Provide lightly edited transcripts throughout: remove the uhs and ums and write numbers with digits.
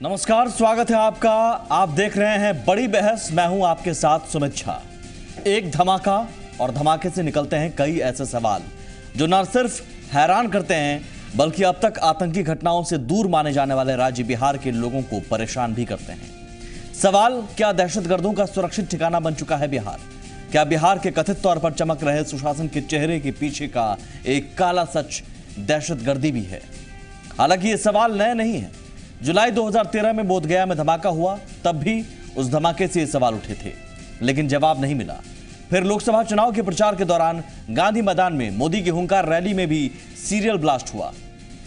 नमस्कार, स्वागत है आपका। आप देख रहे हैं बड़ी बहस। मैं हूं आपके साथ सुमित झा। एक धमाका और धमाके से निकलते हैं कई ऐसे सवाल जो न सिर्फ हैरान करते हैं बल्कि अब तक आतंकी घटनाओं से दूर माने जाने वाले राज्य बिहार के लोगों को परेशान भी करते हैं। सवाल, क्या दहशतगर्दों का सुरक्षित ठिकाना बन चुका है बिहार? क्या बिहार के कथित तौर पर चमक रहे सुशासन के चेहरे के पीछे का एक काला सच दहशतगर्दी भी है? हालांकि ये सवाल नए नहीं है। जुलाई 2013 में बोधगया में धमाका हुआ, तब भी उस धमाके से ये सवाल उठे थे, लेकिन जवाब नहीं मिला। फिर लोकसभा चुनाव के प्रचार के दौरान गांधी मैदान में मोदी की हुंकार रैली में भी सीरियल ब्लास्ट हुआ,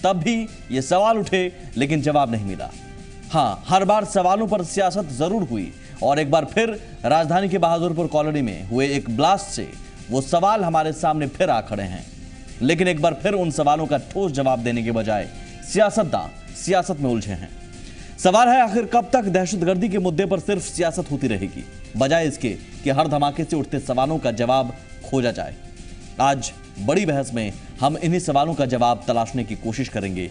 तब भी ये सवाल उठे, लेकिन जवाब नहीं मिला। हाँ, हर बार सवालों पर सियासत जरूर हुई और एक बार फिर राजधानी के बहादुरपुर कॉलोनी में हुए एक ब्लास्ट से वो सवाल हमारे सामने फिर आ खड़े हैं। लेकिन एक बार फिर उन सवालों का ठोस जवाब देने के बजाय सियासतदान सियासत में उलझे हैं। सवाल है, आखिर कब तक दहशतगर्दी के मुद्दे पर सिर्फ सियासत होती रहेगी, बजाय इसके कि हर धमाके से उठते सवालों का जवाब खोजा जाए। आज बड़ी बहस में हम इन्हीं सवालों का जवाब तलाशने की कोशिश करेंगे।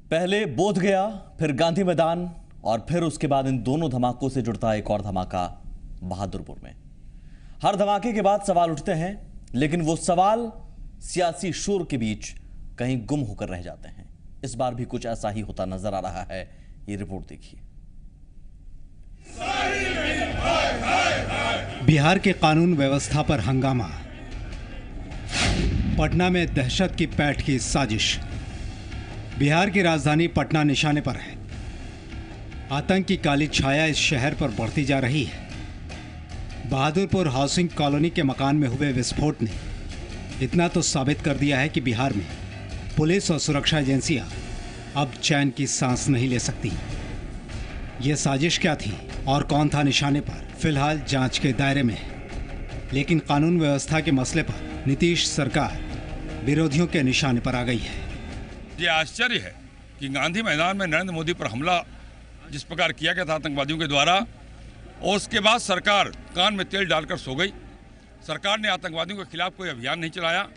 पहले बोधगया, फिर गांधी मैदान और फिर उसके बाद इन दोनों धमाकों से जुड़ता एक और धमाका बहादुरपुर में। हर धमाके के बाद सवाल उठते हैं, लेकिन वो सवाल सियासी शोर के बीच कहीं गुम होकर रह जाते हैं। इस बार भी कुछ ऐसा ही होता नजर आ रहा है। ये रिपोर्ट देखिए। बिहार के कानून व्यवस्था पर हंगामा, पटना में दहशत की पैठ की साजिश। बिहार की राजधानी पटना निशाने पर है। आतंक की काली छाया इस शहर पर बढ़ती जा रही है। बहादुरपुर हाउसिंग कॉलोनी के मकान में हुए विस्फोट ने इतना तो साबित कर दिया है कि बिहार में पुलिस और सुरक्षा एजेंसियां अब चैन की सांस नहीं ले सकती। ये साजिश क्या थी और कौन था निशाने पर, फिलहाल जांच के दायरे में है। लेकिन कानून व्यवस्था के मसले पर नीतीश सरकार विरोधियों के निशाने पर आ गई है। ये आश्चर्य है कि गांधी मैदान में नरेंद्र मोदी पर हमला जिस प्रकार किया गया था आतंकवादियों के द्वारा, और उसके बाद सरकार कान में तेल डालकर सो गई। सरकार ने आतंकवादियों के खिलाफ कोई अभियान नहीं चलाया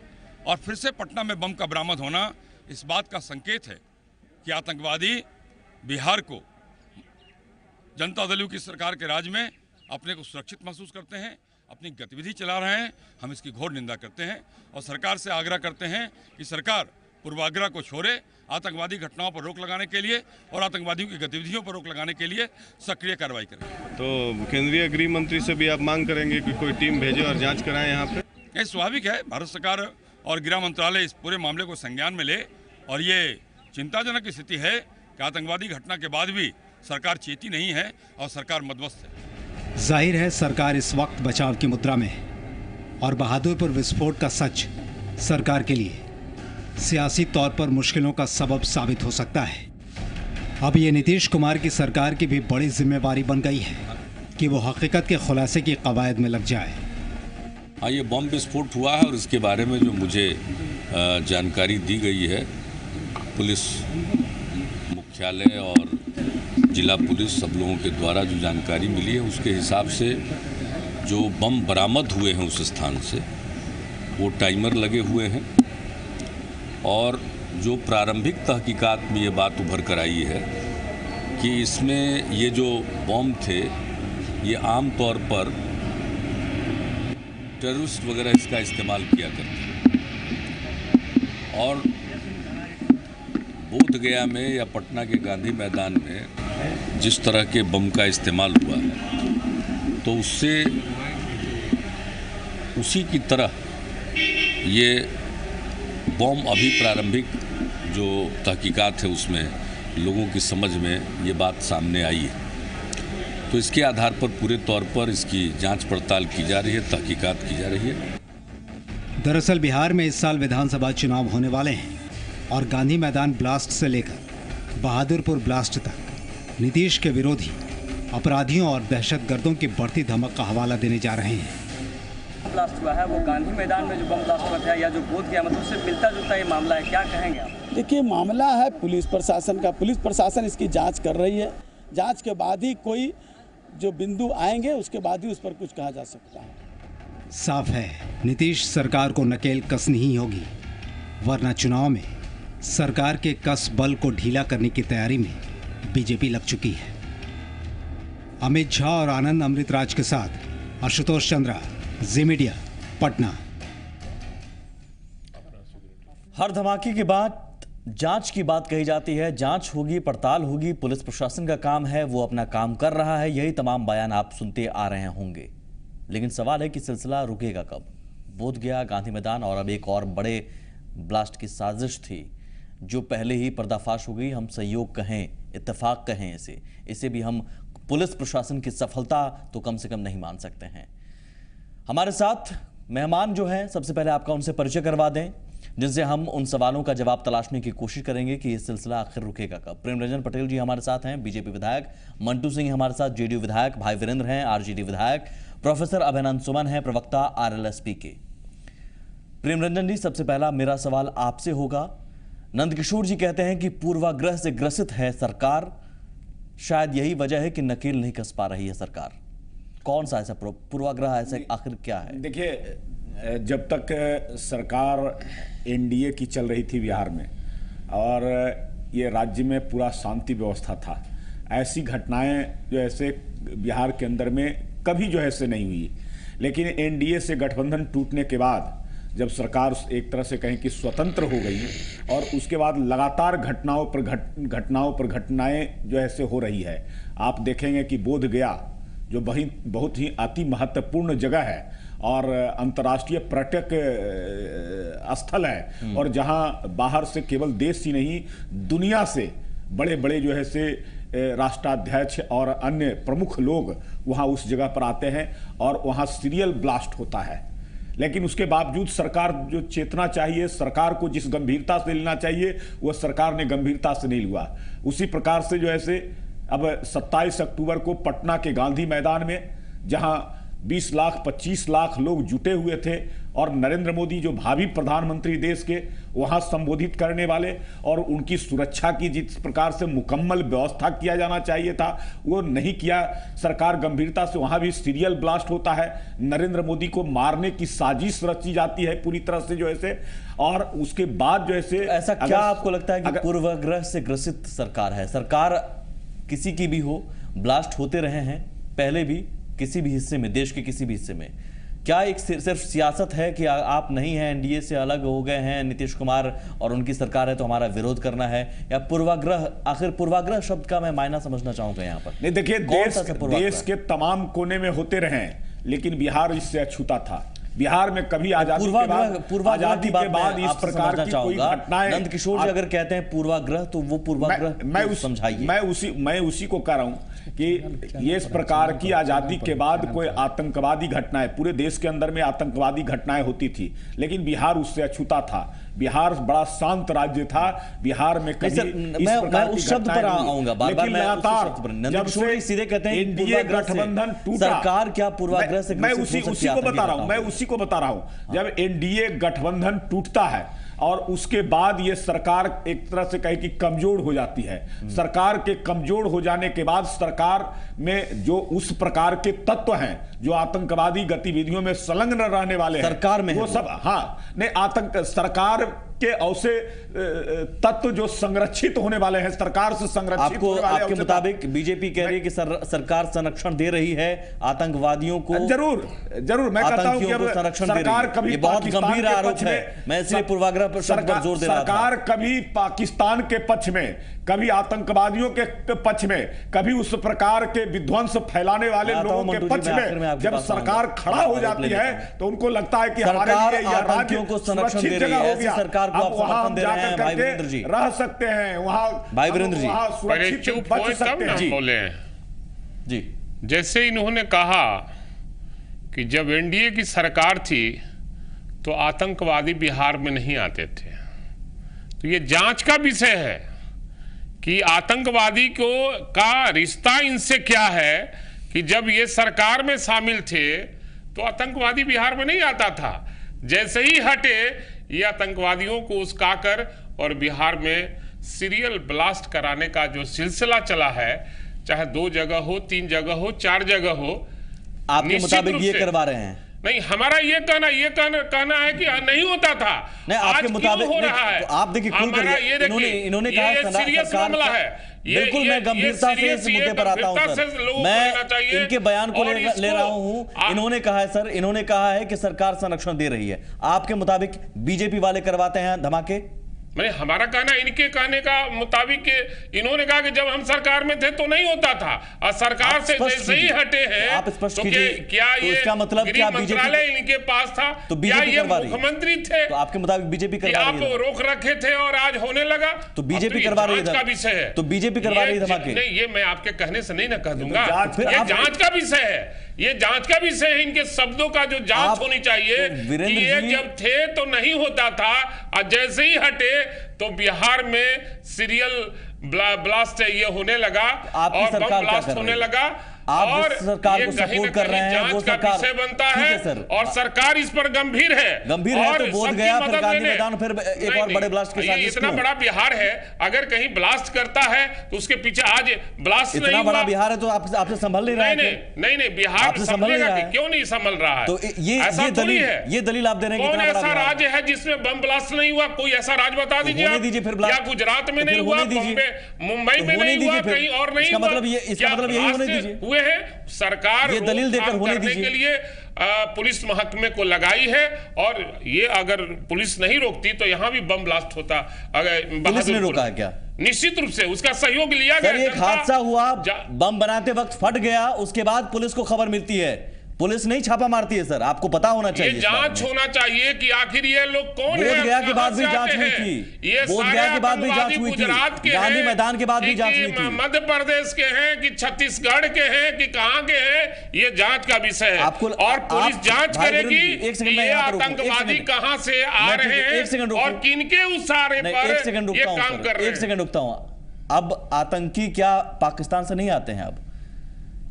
और फिर से पटना में बम का बरामद होना इस बात का संकेत है कि आतंकवादी बिहार को जनता दल की सरकार के राज में अपने को सुरक्षित महसूस करते हैं, अपनी गतिविधि चला रहे हैं। हम इसकी घोर निंदा करते हैं और सरकार से आग्रह करते हैं कि सरकार पूर्वाग्रह को छोड़े, आतंकवादी घटनाओं पर रोक लगाने के लिए और आतंकवादियों की गतिविधियों पर रोक लगाने के लिए सक्रिय कार्रवाई करें। तो केंद्रीय गृह मंत्री से भी आप मांग करेंगे कि कोई टीम भेजे और जांच कराएं यहाँ पे? ये स्वाभाविक है, भारत सरकार और गृह मंत्रालय इस पूरे मामले को संज्ञान में ले। और ये चिंताजनक स्थिति है कि आतंकवादी घटना के बाद भी सरकार चेती नहीं है और सरकार मदमस्त है। जाहिर है सरकार इस वक्त बचाव की मुद्रा में है और बहादुरपुर विस्फोट का सच सरकार के लिए सियासी तौर पर मुश्किलों का सबब साबित हो सकता है। अब ये नीतीश कुमार की सरकार की भी बड़ी जिम्मेवारी बन गई है कि वो हकीकत के खुलासे की कवायद में लग जाए। हाँ, ये बम विस्फोट हुआ है और इसके बारे में जो मुझे जानकारी दी गई है, पुलिस मुख्यालय और जिला पुलिस सब लोगों के द्वारा जो जानकारी मिली है, उसके हिसाब से जो बम बरामद हुए हैं उस स्थान से, वो टाइमर लगे हुए हैं। और जो प्रारंभिक तहकीकात में ये बात उभर कर आई है कि इसमें ये जो बम थे ये आम तौर पर टेररिस्ट वगैरह इसका इस्तेमाल किया करते हैं। और बोधगया में या पटना के गांधी मैदान में जिस तरह के बम का इस्तेमाल हुआ है, तो उससे उसी की तरह ये बम अभी प्रारंभिक जो तहकीकात है उसमें लोगों की समझ में ये बात सामने आई है। तो इसके आधार पर पूरे तौर पर इसकी जांच पड़ताल की जा रही है, तहकीकात की जा रही है। दरअसल बिहार में इस साल विधानसभा चुनाव होने वाले हैं और गांधी मैदान ब्लास्ट से लेकर बहादुरपुर ब्लास्ट तक नीतीश के विरोधी अपराधियों और दहशतगर्दों की बढ़ती धमक का हवाला देने जा रहे हैं। ब्लास्ट हुआ है वो गांधी मैदान में जो बम ब्लास्ट हुआ था या जो बोध गया मतलब उससे मिलता जुलता ये मामला है, क्या कहेंगे आप? देखिए, मामला है पुलिस प्रशासन का, पुलिस प्रशासन इसकी जांच कर रही है। जांच के बाद ही कोई जो बिंदु आएंगे उसके बाद ही उस पर कुछ कहा जा सकता है। साफ है, नीतीश सरकार को नकेल कसनी ही होगी, वरना चुनाव में सरकार के कस बल को ढीला करने की तैयारी में बीजेपी लग चुकी है। अमित झा और आनंद अमृतराज के साथ आशुतोष चंद्रा, जी मीडिया, पटना। हर धमाके के बाद जांच की बात कही जाती है, जांच होगी, पड़ताल होगी, पुलिस प्रशासन का काम है, वो अपना काम कर रहा है, यही तमाम बयान आप सुनते आ रहे होंगे। लेकिन सवाल है कि सिलसिला रुकेगा कब? बोध गया, गांधी मैदान और अब एक और बड़े ब्लास्ट की साजिश थी जो पहले ही पर्दाफाश हो गई। हम सहयोग कहें, इत्तेफाक कहें, इसे भी हम पुलिस प्रशासन की सफलता तो कम से कम नहीं मान सकते हैं। हमारे साथ मेहमान जो हैं, सबसे पहले आपका उनसे परिचय करवा दें जिनसे हम उन सवालों का जवाब तलाशने की कोशिश करेंगे कि ये सिलसिला आखिर रुकेगा कब। प्रेमरंजन पटेल जी हमारे साथ हैं, बीजेपी विधायक। मंटू सिंह हमारे साथ, जेडीयू विधायक। भाई वीरेंद्र हैं, आरजेडी विधायक। प्रोफेसर अभिनंदन सुमन हैं, प्रवक्ता आरएलएसपी के। प्रेमरंजन जी, सबसे पहला मेरा सवाल आपसे होगा। नंदकिशोर जी कहते हैं कि पूर्वाग्रह से ग्रसित है सरकार, शायद यही वजह है कि नकेल नहीं कस पा रही है सरकार। कौन सा ऐसा पूर्वाग्रह, ऐसा आखिर क्या है? देखिए, जब तक सरकार एनडीए की चल रही थी बिहार में और ये राज्य में पूरा शांति व्यवस्था था, ऐसी घटनाएं जो ऐसे बिहार के अंदर में कभी जो ऐसे नहीं हुई। लेकिन एनडीए से गठबंधन टूटने के बाद जब सरकार एक तरह से कहें कि स्वतंत्र हो गई और उसके बाद लगातार घटनाओं पर घटनाएं जो ऐसे हो रही है। आप देखेंगे कि बोध गया जो बहुत ही अति महत्वपूर्ण जगह है और अंतर्राष्ट्रीय पर्यटक स्थल है और जहां बाहर से केवल देश ही नहीं दुनिया से बड़े बड़े जो है से राष्ट्राध्यक्ष और अन्य प्रमुख लोग वहां उस जगह पर आते हैं और वहां सीरियल ब्लास्ट होता है। लेकिन उसके बावजूद सरकार जो चेतना चाहिए, सरकार को जिस गंभीरता से लेना चाहिए, वो सरकार ने गंभीरता से नहीं लिया। उसी प्रकार से जो है अब 27 अक्टूबर को पटना के गांधी मैदान में जहां 20 लाख 25 लाख लोग जुटे हुए थे और नरेंद्र मोदी जो भावी प्रधानमंत्री देश के वहां संबोधित करने वाले और उनकी सुरक्षा की जिस प्रकार से मुकम्मल व्यवस्था किया जाना चाहिए था वो नहीं किया सरकार गंभीरता से। वहां भी सीरियल ब्लास्ट होता है, नरेंद्र मोदी को मारने की साजिश रची जाती है पूरी तरह से जो ऐसे। और उसके बाद जो ऐसे ऐसा क्या आपको लगता है कि पूर्वाग्रह से ग्रसित सरकार है? सरकार किसी की भी हो, ब्लास्ट होते रहे हैं पहले भी किसी भी हिस्से में, देश के किसी भी हिस्से में। क्या एक सिर्फ सियासत है कि आप नहीं हैं, एनडीए से अलग हो गए हैं, नीतीश कुमार और उनकी सरकार है तो हमारा विरोध करना है, या पूर्वाग्रह? आखिर पूर्वाग्रह शब्द का मैं मायना समझना चाहूंगा यहाँ पर। नहीं, देखिए, देश के तमाम कोने में होते रहे लेकिन बिहार इससे अछूता था। बिहार में कभी आजादी के बाद इस प्रकार की कोई घटनाएं। नंदकिशोर जी अगर कहते हैं पूर्वाग्रह तो वो पूर्वाग्रह समझाइए। मैं उसी को कह रहा हूं कि ये इस प्रकार की आजादी के बाद कोई आतंकवादी घटनाएं, पूरे देश के अंदर में आतंकवादी घटनाएं होती थी लेकिन बिहार उससे अछूता था। बिहार बड़ा शांत राज्य था। बिहार में कभी इस प्रकार उस शब्द पर आऊंगा बार-बार। मैं लगातार जब से सीधे कहते हैं एनडीए गठबंधन टूटा, सरकार क्या पूर्वाग्रह से? मैं उसी को बता रहा हूं जब एनडीए गठबंधन टूटता है और उसके बाद ये सरकार एक तरह से कहे कि कमजोर हो जाती है। सरकार के कमजोर हो जाने के बाद सरकार में जो उस प्रकार के तत्व हैं जो आतंकवादी गतिविधियों में संलग्न रहने वाले हैं सरकार में वो सब सरकार के ऐसे तत्व जो संरक्षित होने वाले हैं, सरकार से संरक्षित होने वाले। आपके मुताबिक बीजेपी कह रही है कि सरकार संरक्षण दे रही है आतंकवादियों को। जरूर मैं कहता हूं कि सरकार कभी बहुत गंभीर आरोप है, मैं इसलिए पूर्वाग्रह पर शब्द पर जोर दे रहा था। सरकार कभी पाकिस्तान के पक्ष में, कभी आतंकवादियों के पक्ष में, कभी उस प्रकार के विध्वंस फैलाने वाले लोगों के पक्ष में जब सरकार खड़ा हो जाती है तो उनको लगता है कि हमारे लिए यह राज्य को संरक्षण दे रही है, ऐसी सरकार को आप समर्थन दे रहे हैं। भाई वीरेंद्र जी रह सकते हैं वहां, भाई वीरेंद्र जी सुरक्षित बच सकते हैं। बोले जी, जैसे इन्होंने कहा कि जब एनडीए की सरकार थी तो आतंकवादी बिहार में नहीं आते थे, तो ये जांच का विषय है कि आतंकवादी का रिश्ता इनसे क्या है कि जब ये सरकार में शामिल थे तो आतंकवादी बिहार में नहीं आता था। जैसे ही हटे, ये आतंकवादियों को उस्काकर और बिहार में सीरियल ब्लास्ट कराने का जो सिलसिला चला है, चाहे 2 जगह हो, 3 जगह हो, 4 जगह हो, आपके मुताबिक ये करवा रहे हैं? नहीं, हमारा ये कहना है कि नहीं होता था। नहीं, आपके मुताबिक हो रहा है? तो आप देखिए, इन्होंने कहा सीरियस मामला है। बिल्कुल, मैं गंभीरता से इस मुद्दे पर आता हूं सर। मैं इनके बयान को ले रहा हूं। इन्होंने कहा है सर, इन्होंने कहा है कि सरकार संरक्षण दे रही है। आपके मुताबिक बीजेपी वाले करवाते हैं धमाके? नहीं, हमारा कहना, इनके कहने का मुताबिक इन्होंने कहा कि जब हम सरकार में थे तो नहीं होता था, और सरकार से जैसे ही हटे हैं आप स्पष्ट तो कीजिए। क्या तो ये इसका मतलब क्या मंत्रालय इनके पास था? तो क्या बीजेपी ये करवा रही है? मुख्यमंत्री थे? तो आपके मुताबिक बीजेपी करवा रही है? आप रोक रखे थे और आज होने लगा, तो बीजेपी करवा रही है? का विषय है। तो बीजेपी करवा रही है धमाके? नहीं, ये मैं आपके कहने से नहीं ना कह दूंगा, फिर ये जांच का विषय है। ये जांच का विषय है, इनके शब्दों का जो जांच होनी चाहिए कि ये जब थे तो नहीं होता था, और जैसे ही हटे तो बिहार में सीरियल ब्लास्ट ये होने लगा और बम ब्लास्ट होने लगा। और सरकार को सपोर्ट कर रहे हैं, वो सरकार विषय बनता है और सरकार इस पर गंभीर है। और तो बोध गया, फिर गांधी मैदान, फिर एक और बड़े ब्लास्ट के साथ। इतना बड़ा बिहार है, अगर कहीं ब्लास्ट करता है तो उसके पीछे आज ब्लास्ट इतना बड़ा बिहार है तो आपसे संभल नहीं रहा है? नहीं, बिहार संभलेगा, क्यों नहीं संभल रहा है? तो ये दलील आप दे रहे हैं? कौन ऐसा राज्य है जिसमें बम ब्लास्ट नहीं हुआ? कोई ऐसा राज्य बता दीजिए। फिर या गुजरात में नहीं हुआ, मुंबई में नहीं हुआ, कहीं और नहीं हुआ? इसका मतलब यही होने दीजिए। है सरकार ये दलील देकर होने दीजिए के लिए पुलिस महकमे को लगाई है, और ये अगर पुलिस नहीं रोकती तो यहां भी बम ब्लास्ट होता। अगर पुलिस ने रोका है क्या? निश्चित रूप से उसका सहयोग लिया गया। एक हादसा हुआ, बम बनाते वक्त फट गया, उसके बाद पुलिस को खबर मिलती है, पुलिस नहीं छापा मारती है सर, आपको पता होना चाहिए। ये जांच होना चाहिए कि आखिर ये लोग कौन है। बोध गया के बाद भी जांच हुई थी, बोध गया के बाद भी जांच हुई थी, गांधी मैदान के बाद भी जांच हुई थी। मध्य प्रदेश के हैं कि छत्तीसगढ़ के हैं कि कहाँ के हैं, ये जांच का विषय है। और पुलिस जांच करेगी कि ये आतंकवादी कहाँ से आ रहे हैं और किनके उसारे पर ये काम कर रहे हैं। एक सेकंड रुकता हूँ। अब आतंकी क्या पाकिस्तान से नहीं आते हैं?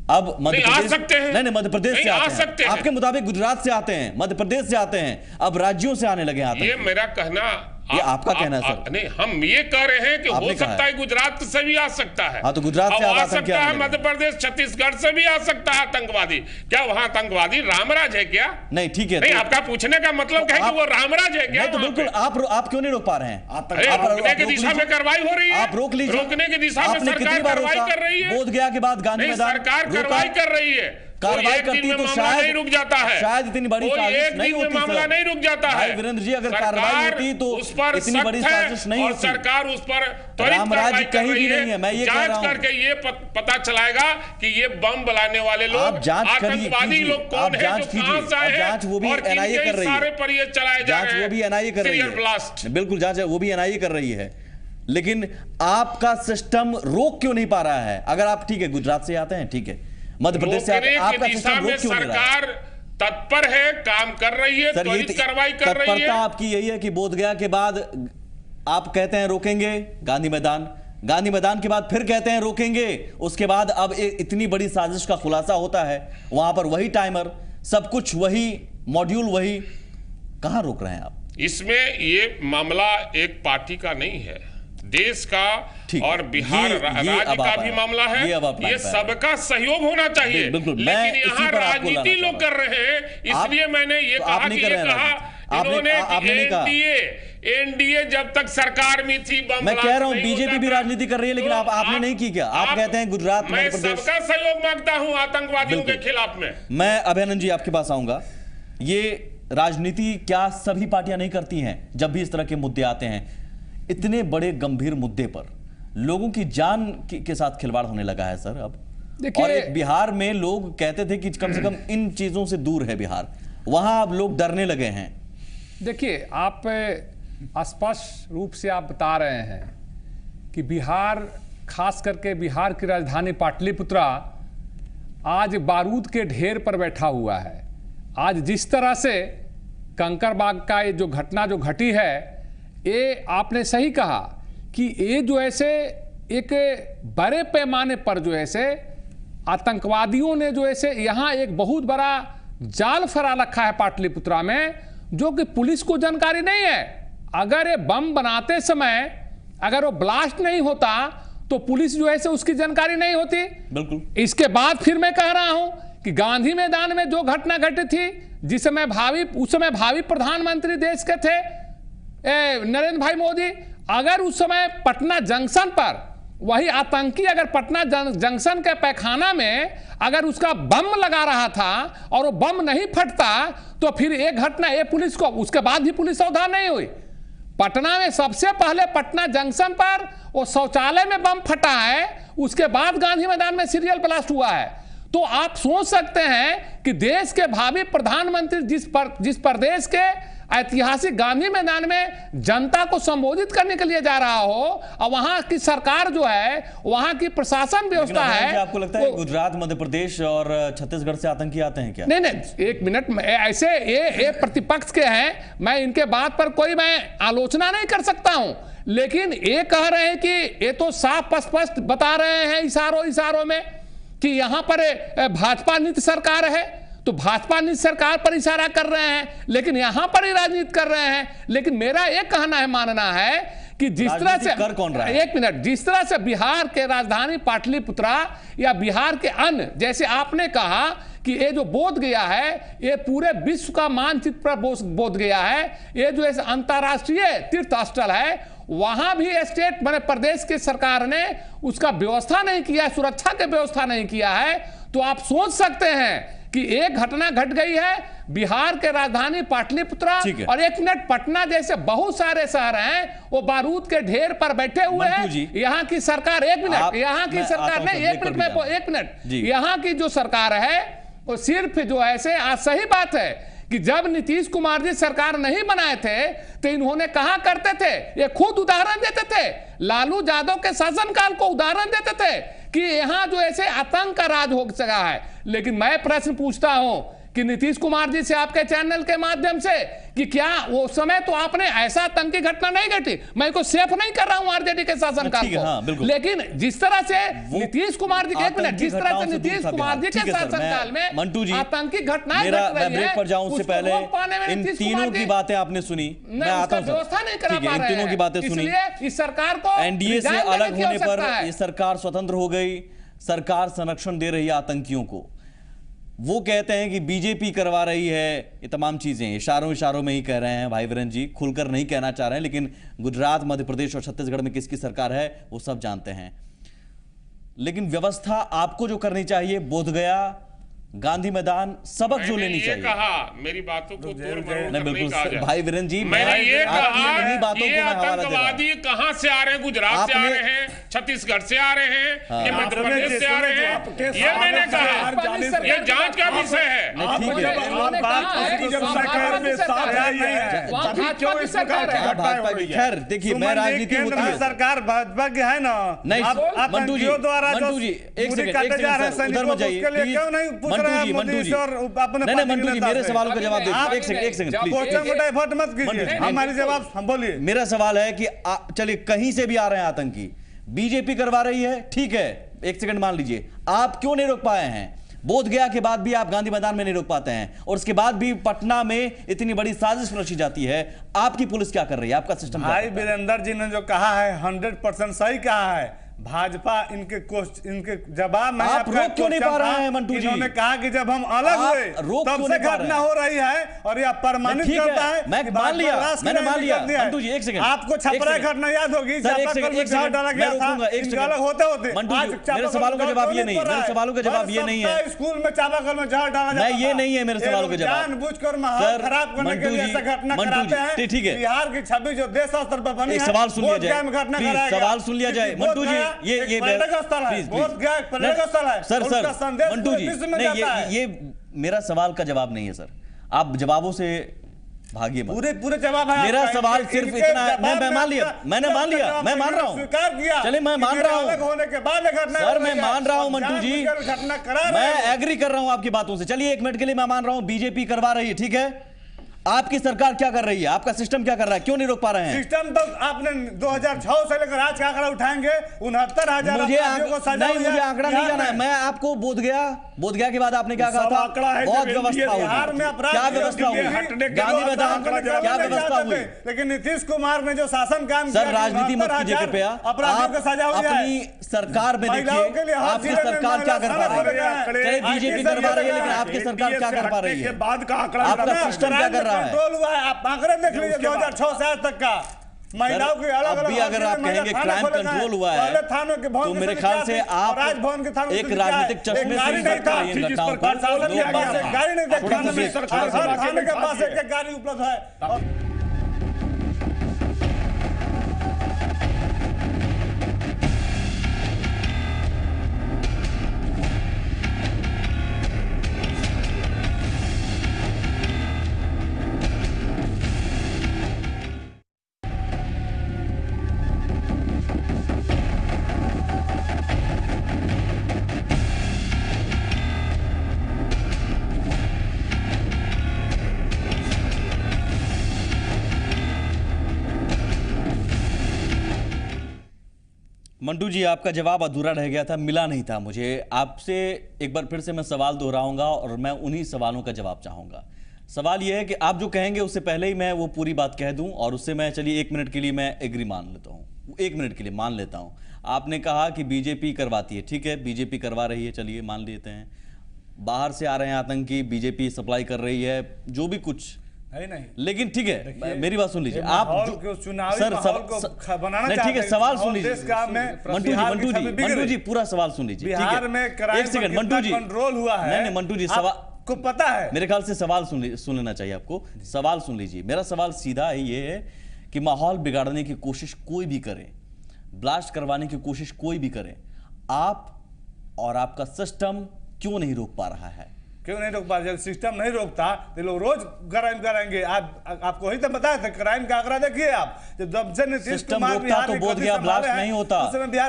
अब मध्य प्रदेश आ सकते हैं। नहीं, मध्य प्रदेश से आते हैं। आपके मुताबिक गुजरात से आते हैं, मध्य प्रदेश से आते हैं, अब राज्यों से आने लगे आते हैं। ये मेरा कहना, ये आपका कहना है सर? नहीं, हम ये कह रहे हैं कि हो सकता है गुजरात से भी आ सकता है। हाँ, तो गुजरात से आ सकता है, मध्य प्रदेश छत्तीसगढ़ से भी आ सकता है आतंकवादी। क्या वहां आतंकवादी रामराज है क्या? नहीं, ठीक है। नहीं, आपका पूछने का मतलब क्या है कि वो रामराज है क्या? नहीं, तो बिल्कुल आप क्यों नहीं रोक पा रहे हैं? रोकने की दिशा में कार्रवाई हो रही है, आप रोक लीजिए। रोकने की दिशा में सरकार कार्रवाई कर रही है। बोध गया के बाद गांधी मैदान सरकार कार्रवाई कर रही है, कार्रवाई करती तो शायद नहीं रुक जाता है, शायद इतनी बड़ी साजिश नहीं होती। मामला नहीं रुक जाता है वीरेंद्र जी, अगर कार्रवाई होती तो उस पर इतनी बड़ी साजिश नहीं होती। सरकार उस पर रामराज कहीं भी नहीं है, मैं ये कह रहा हूं। करके ये पता चलाएगा कि ये बम बनाने वाले लोग आतंकवादी लोग कौन है, जो कहां से आए हैं, वो भी एनआईए कर रही है। सारे पर ये चलाए जा रहे हैं, वो भी एनआईए कर रही है। बिल्कुल, जांच वो भी एनआईए कर रही है। लेकिन आपका सिस्टम रोक क्यों नहीं पा रहा है? अगर आप ठीक है गुजरात से आते हैं, ठीक है, मध्य प्रदेश से आते हैं, आपका सिस्टम रोक क्यों नहीं रहा है? सरकार तत्पर है, काम कर रही है, त्वरित कार्रवाई कर रही है। तत्परता आपकी यही है कि बोध गया के बाद आप कहते हैं रोकेंगे गांधी मैदान के बाद फिर कहते हैं रोकेंगे, उसके बाद अब इतनी बड़ी साजिश का खुलासा होता है, वहां पर वही टाइमर, सब कुछ वही मॉड्यूल वही, कहां रोक रहे हैं आप? इसमें ये मामला एक पार्टी का नहीं है, देश का और बिहार राज्य का भी मामला है। ये सबका सहयोग होना चाहिए, लेकिन यहाँ राजनीति लोग कर रहे हैं। इसलिए मैंने ये कहा कि इन्होंने एनडीए जब तक सरकार में थी, मैं कह रहा हूँ बीजेपी भी राजनीति कर रही है, लेकिन आपने नहीं की क्या? आप कहते हैं गुजरात, मैं सबका सहयोग मांगता हूँ आतंकवादियों के खिलाफ में। मैं अभिनंदन जी आपके पास आऊंगा। ये राजनीति क्या सभी पार्टियां नहीं करती हैं? जब भी इस तरह के मुद्दे आते हैं, इतने बड़े गंभीर मुद्दे पर लोगों की जान के साथ खिलवाड़ होने लगा है सर अब। और एक बिहार में लोग कहते थे कि कम से कम इन चीजों से दूर है बिहार, वहां अब लोग डरने लगे हैं। देखिए, आप स्पष्ट रूप से आप बता रहे हैं कि बिहार, खास करके बिहार की राजधानी पाटलिपुत्रा आज बारूद के ढेर पर बैठा हुआ है। आज जिस तरह से कंकड़बाग का ये जो घटना जो घटी है, ये आपने सही कहा कि ये जो ऐसे एक बड़े पैमाने पर जो ऐसे आतंकवादियों ने जो ऐसे यहाँ एक बहुत बड़ा जाल फरा रखा है पाटलिपुत्रा में, जो कि पुलिस को जानकारी नहीं है। अगर ये बम बनाते समय अगर वो ब्लास्ट नहीं होता तो पुलिस जो है उसकी जानकारी नहीं होती। बिल्कुल। इसके बाद फिर मैं कह रहा हूं कि गांधी मैदान में जो घटना घटी थी, उस समय भावी प्रधानमंत्री देश के थे नरेंद्र भाई मोदी, अगर उस समय पटना जंक्शन पर वही आतंकी अगर पटना जंक्शन के पैखाना में अगर उसका बम लगा रहा था और वो बम नहीं फटता तो फिर एक घटना ये पुलिस को, उसके बाद भी पुलिस सावधान नहीं हुई। पटना में सबसे पहले पटना जंक्शन पर वो शौचालय में बम फटा है, उसके बाद गांधी मैदान में सीरियल ब्लास्ट हुआ है। तो आप सोच सकते हैं कि देश के भावी प्रधानमंत्री जिस प्रदेश के ऐतिहासिक गांधी मैदान में जनता को संबोधित करने के लिए जा रहा हो और वहां की सरकार जो है, वहां की प्रशासन व्यवस्था है। आपको लगता है गुजरात, मध्य प्रदेश और छत्तीसगढ़ से आतंकी आते हैं क्या? नहीं, एक मिनट, ऐसे ये प्रतिपक्ष के हैं, मैं इनके बात पर कोई मैं आलोचना नहीं कर सकता हूं, लेकिन ये कह रहे हैं कि ये तो साफ स्पष्ट बता रहे हैं इशारों में कि यहां पर भाजपा नीति सरकार है, तो भाजपा नीति सरकार पर इशारा कर रहे हैं, लेकिन यहां पर ही राजनीति कर रहे हैं। लेकिन मेरा एक कहना है, मानना है कि जिस तरह से कर कौन रहा है? एक मिनट, जिस तरह से बिहार के राजधानी पाटलिपुत्रा या बिहार के अन्य, जैसे आपने कहा कि ये जो बोध गया है ये पूरे विश्व का मानचित्र पर बोध गया है, ये जो अंतरराष्ट्रीय तीर्थ स्थल है, वहां भी स्टेट माने प्रदेश की सरकार ने उसका व्यवस्था नहीं किया, सुरक्षा की व्यवस्था नहीं किया है। तो आप सोच सकते हैं कि एक घटना घट गई है बिहार के राजधानी पाटलिपुत्रा, और एक मिनट, पटना जैसे बहुत सारे शहर हैं वो बारूद के ढेर पर बैठे हुए हैं। यहाँ की सरकार, एक मिनट, यहाँ की सरकार नहीं, एक मिनट, यहाँ की जो सरकार है वो सिर्फ जो ऐसे, आज सही बात है कि जब नीतीश कुमार जी सरकार नहीं बनाए थे तो इन्होंने कहा करते थे, ये खुद उदाहरण देते थे, लालू यादव के शासनकाल को उदाहरण देते थे कि यहां जो ऐसे आतंक का राज हो सका है। लेकिन मैं प्रश्न पूछता हूं कि नीतीश कुमार जी से आपके चैनल के माध्यम से कि क्या वो समय तो आपने ऐसा आतंकी घटना नहीं घटी, मैं को सेफ नहीं कर रहा हूं आरजेडी के शासनकाल को, हाँ, लेकिन जिस तरह से नीतीश कुमार जी, एक मिनट, जिस तरह से नीतीश कुमार जी के शासनकाल में आतंकी घटनाएं घट रही है, पर जाऊं उससे पहले इन तीनों की बातें आपने सुनी, मैं आता हूं, व्यवस्था नहीं करा पा रहे हैं, तीनों की बातें सुनी, इस सरकार को एनडीए से अलग होने पर ये सरकार स्वतंत्र हो गई, सरकार संरक्षण दे रही है आतंकियों को। वो कहते हैं कि बीजेपी करवा रही है ये तमाम चीजें, इशारों में ही कह रहे हैं भाई वीरेंद्र जी, खुलकर नहीं कहना चाह रहे हैं, लेकिन गुजरात, मध्य प्रदेश और छत्तीसगढ़ में किसकी सरकार है वो सब जानते हैं। लेकिन व्यवस्था आपको जो करनी चाहिए, बोधगया, गांधी मैदान, सबक जो लेनी चाहिए। कहा मेरी बातों को तोड़ मरोड़ बिल्कुल भाई वीरेंद्र जी, मैंने ये कहा इन्हीं बातों को मैं हवाला दे रहा हूं। आतंकवादी कहां से आ रहे हैं? गुजरात से आ रहे हैं, छत्तीसगढ़ से आ रहे हैं, ये मध्य प्रदेश से आ रहे हैं, ये मैंने कहा, ये जांच का विषय है। खैर देखिए, मैं राजनीति होती है, सरकार भाजपा की है ना, नहीं मंटू जी, एक सेकंड उधर मत जाइए, मंटू जी, नहीं मंटू जी, मेरे सवालों का जवाब दीजिए, एक सेकंड प्लीज, हमारी जवाब हम बोलिए। मेरा सवाल है कि चलिए कहीं से भी आ रहे हैं आतंकी, बीजेपी करवा रही है, ठीक है, एक सेकंड मान लीजिए, आप क्यों नहीं रोक पाए हैं? बोधगया के बाद भी आप गांधी मैदान में नहीं रोक पाते हैं, और उसके बाद भी पटना में इतनी बड़ी साजिश रची जाती है, आपकी पुलिस क्या कर रही है, आपका सिस्टम? भाई वीरेंद्र जी ने जो कहा है 100% सही कहा है। भाजपा इनके जवाब में आप रोक क्यों नहीं पा रहे हैं मंटू जी? इन्होंने कहा कि जब हम अलग हुए तब से घटना हो रही है और यह प्रमाणित करता है। मैंने मान लिया मंटू जी, एक सेकंड, आपको छपरा घटना याद होगी, अलग होते होते मेरे सवालों का जवाब ये नहीं है, मेरे सवालों का जवाब ये नहीं है, स्कूल में चापाकल में जहर डाला जाता है, ये नहीं है मेरे सवालों का जवाब, जानबूझकर माहौल खराब करने के लिए ऐसा घटना कराते हैं। ठीक है, बिहार की छवि जो देश स्तर पर बनी है, सवाल सुन लिया जाए, सवाल सुन लिया जाए मंटू जी, ये सर मंटू जी, नहीं ये मेरा सवाल का जवाब नहीं है सर, आप जवाबों से भागिए मत, पूरे जवाब है। मेरा सवाल सिर्फ इतना है, मैं मान लिया, मैं मान रहा हूँ, चलिए मैं मान रहा हूँ सर, मैं मान रहा हूँ मंटू जी, मैं एग्री कर रहा हूँ आपकी बातों से। चलिए एक मिनट के लिए मैं मान रहा हूँ बीजेपी करवा रही है, ठीक है, आपकी सरकार क्या कर रही है, आपका सिस्टम क्या कर रहा है, क्यों नहीं रोक पा रहे हैं? सिस्टम तो आपने 2006 से लेकर आज का आंकड़ा उठाएंगे, 69,000 मुझे आंकड़ा नहीं जाना है, मैं आपको बोधगया बोधगया के बाद आपने क्या कहा था? बहुत व्यवस्था हुई। बिहार में अपराध क्या व्यवस्था हुई? गांधी मैदान क्या व्यवस्था हुई? लेकिन नीतीश कुमार ने जो शासन काम सर, राजनीति मत कीजिए कृपया। अपराधियों को सजा हुई है। अपनी सरकार में देखिए, आपकी सरकार क्या कर पा रही है? चाहे बीजेपी करवा रही है, लेकिन आपकी सरकार क्या कर पा रही है? आपका सिस्टम क्या कर रहा है? कंट्रोल हुआ है। आप आंकड़े देख लीजिए 2006 से आज तक का महिलाओं की अलग अलग। अभी अगर आप कहेंगे क्राइम कंट्रोल हुआ है, तो मेरे ख्याल से आप एक राजनीतिक चश्मे से नहीं देखते हैं इन घटनाओं पर। गाड़ी नहीं देखते, थाने के पास एक गाड़ी उपलब्ध है। मंटू जी, आपका जवाब अधूरा रह गया था, मिला नहीं था मुझे। आपसे एक बार फिर से मैं सवाल दोहराऊंगा और मैं उन्हीं सवालों का जवाब चाहूंगा। सवाल यह है कि आप जो कहेंगे उससे पहले ही मैं वो पूरी बात कह दूं और उससे मैं, चलिए 1 मिनट के लिए मैं एग्री मान लेता हूं, 1 मिनट के लिए मान लेता हूं। आपने कहा कि बीजेपी करवाती है, ठीक है, बीजेपी करवा रही है, चलिए मान लेते हैं। बाहर से आ रहे हैं आतंकी, बीजेपी सप्लाई कर रही है, जो भी कुछ नहीं, लेकिन ठीक है, मेरी बात सुन लीजिए। आप चुनावी सर माहौल को बनाना नहीं, ठीक है, सवाल सुन लीजिए। मंटू जी पूरा सवाल सुन लीजिए। बिहार में एक सेकंड मंटू जी, कंट्रोल हुआ है। नहीं मंटू जी, सवाल को पता है, मेरे ख्याल से सवाल सुन लेना चाहिए आपको। सवाल सुन लीजिए। मेरा सवाल सीधा ये है कि माहौल बिगाड़ने की कोशिश कोई भी करे, ब्लास्ट करवाने की कोशिश कोई भी करे, आप और आपका सिस्टम क्यों नहीं रोक पा रहा है? क्यों नहीं रोक पा रहे? जब सिस्टम नहीं रोकता तो लोग रोज क्राइम करेंगे। आपको ही तो बताया था, क्राइम का आंकड़ा देखिए आप। जब से नीतीश कुमार बिहार तो बोधगया ब्लास्ट नहीं होता,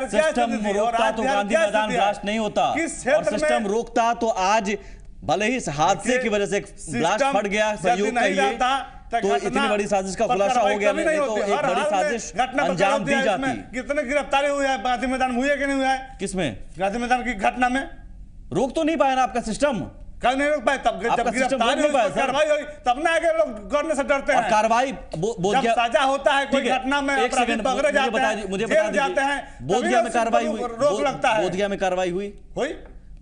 सिस्टम रोकता तो गांधी मैदान ब्लास्ट नहीं होता, और सिस्टम रोकता तो आज भले ही हादसे की वजह से ब्लास्ट फट गया, सहयोग करिए तो इतनी बड़ी साजिश का खुलासा हो गया, नहीं तो एक बड़ी साजिश अंजाम दी जाती। कितने गिरफ्तारी हुई है गांधी मैदान में, हुई है कि नहीं हुआ है? किसमें? गांधी मैदान की घटना में रोक तो नहीं पाया ना आपका सिस्टम? कल नहीं रोक पाए, तब जब गिरफ्तारी हुई, कार्रवाई हुई, तब ना आगे लोग करने से डरते हैं। कार्रवाई जब साजा होता है कोई घटना में, अपराधी पकड़े जाते हैं, मुझे बता दीजिए, बोधगया में कार्रवाई हुई, रोक लगता है। बोधगया में कार्रवाई हुई,